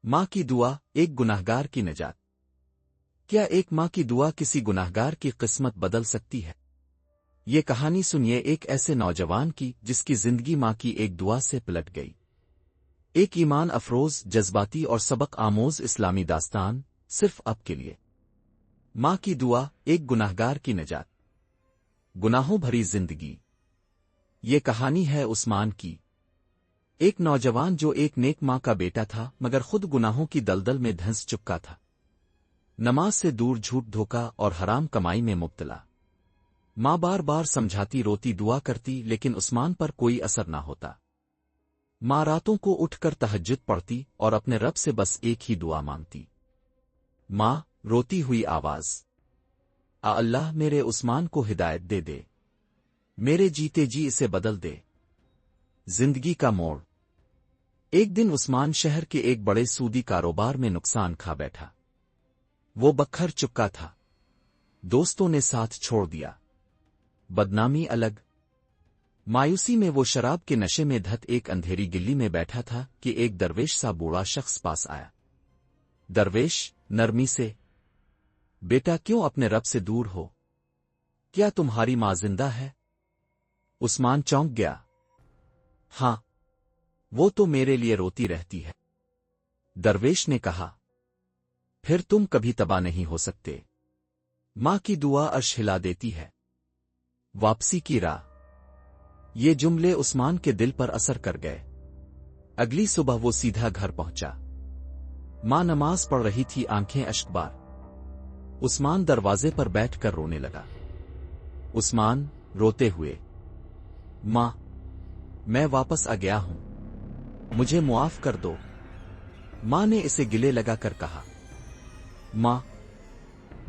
माँ की दुआ एक गुनाहगार की निजात। क्या एक माँ की दुआ किसी गुनाहगार की किस्मत बदल सकती है? ये कहानी सुनिए एक ऐसे नौजवान की जिसकी जिंदगी माँ की एक दुआ से पलट गई। एक ईमान अफरोज, जज्बाती और सबक आमोज इस्लामी दास्तान सिर्फ अब के लिए। माँ की दुआ एक गुनाहगार की निजात। गुनाहों भरी जिंदगी। ये कहानी है उस्मान की। एक नौजवान जो एक नेक माँ का बेटा था मगर खुद गुनाहों की दलदल में धंस चुका था। नमाज से दूर, झूठ, धोखा और हराम कमाई में मुब्तला। माँ बार बार समझाती, रोती, दुआ करती, लेकिन उस्मान पर कोई असर ना होता। माँ रातों को उठकर तहज्जुद पढ़ती और अपने रब से बस एक ही दुआ मांगती। माँ रोती हुई आवाज, अल्लाह मेरे उस्मान को हिदायत दे दे, मेरे जीते जी इसे बदल दे। जिंदगी का मोड़। एक दिन उस्मान शहर के एक बड़े सूदी कारोबार में नुकसान खा बैठा। वो बखर चुका था। दोस्तों ने साथ छोड़ दिया, बदनामी अलग। मायूसी में वो शराब के नशे में धत एक अंधेरी गिल्ली में बैठा था कि एक दरवेश सा बूढ़ा शख्स पास आया। दरवेश नरमी से, बेटा क्यों अपने रब से दूर हो? क्या तुम्हारी मां जिंदा है? उस्मान चौंक गया। हाँ, वो तो मेरे लिए रोती रहती है। दरवेश ने कहा, फिर तुम कभी तबाह नहीं हो सकते। मां की दुआ अर्श हिला देती है। वापसी की राह। ये जुमले उस्मान के दिल पर असर कर गए। अगली सुबह वो सीधा घर पहुंचा। मां नमाज पढ़ रही थी, आंखें अश्कबार। उस्मान दरवाजे पर बैठकर रोने लगा। उस्मान रोते हुए, मां, मैं वापस आ गया हूं, मुझे मुआफ कर दो। मां ने इसे गिले लगाकर कहा, मां,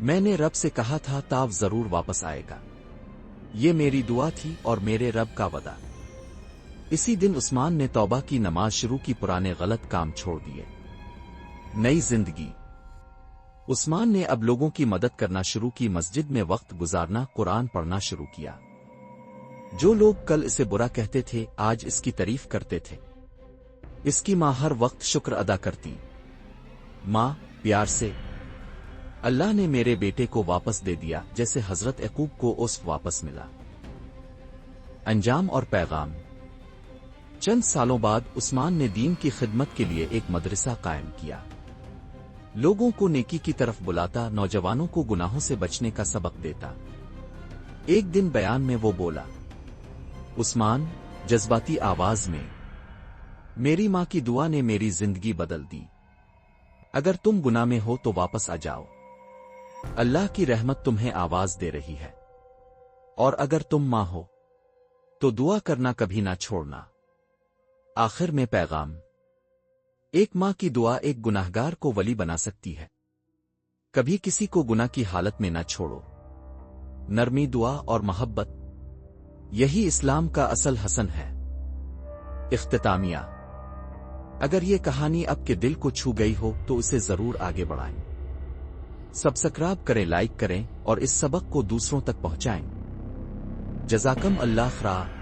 मैंने रब से कहा था ताव जरूर वापस आएगा। ये मेरी दुआ थी और मेरे रब का वदा। इसी दिन उस्मान ने तौबा की, नमाज शुरू की, पुराने गलत काम छोड़ दिए। नई जिंदगी। उस्मान ने अब लोगों की मदद करना शुरू की, मस्जिद में वक्त गुजारना, कुरान पढ़ना शुरू किया। जो लोग कल इसे बुरा कहते थे आज इसकी तारीफ करते थे। इसकी मां हर वक्त शुक्र अदा करती। मां प्यार से, अल्लाह ने मेरे बेटे को वापस दे दिया जैसे हजरत यकूब को उस वापस मिला। अंजाम और पैगाम। चंद सालों बाद उस्मान ने दीन की खिदमत के लिए एक मदरसा कायम किया। लोगों को नेकी की तरफ बुलाता, नौजवानों को गुनाहों से बचने का सबक देता। एक दिन बयान में वो बोला, उस्मान जज्बाती आवाज में, मेरी मां की दुआ ने मेरी जिंदगी बदल दी। अगर तुम गुनाह में हो तो वापस आ जाओ, अल्लाह की रहमत तुम्हें आवाज दे रही है। और अगर तुम मां हो तो दुआ करना कभी ना छोड़ना। आखिर में पैगाम। एक मां की दुआ एक गुनाहगार को वली बना सकती है। कभी किसी को गुनाह की हालत में ना छोड़ो। नरमी, दुआ और मोहब्बत, यही इस्लाम का असल हसन है। इख्तितामिया। अगर ये कहानी आपके दिल को छू गई हो तो इसे जरूर आगे बढ़ाएं। सब्सक्राइब करें, लाइक करें और इस सबक को दूसरों तक पहुंचाएं। जज़ाकम अल्लाह खैर।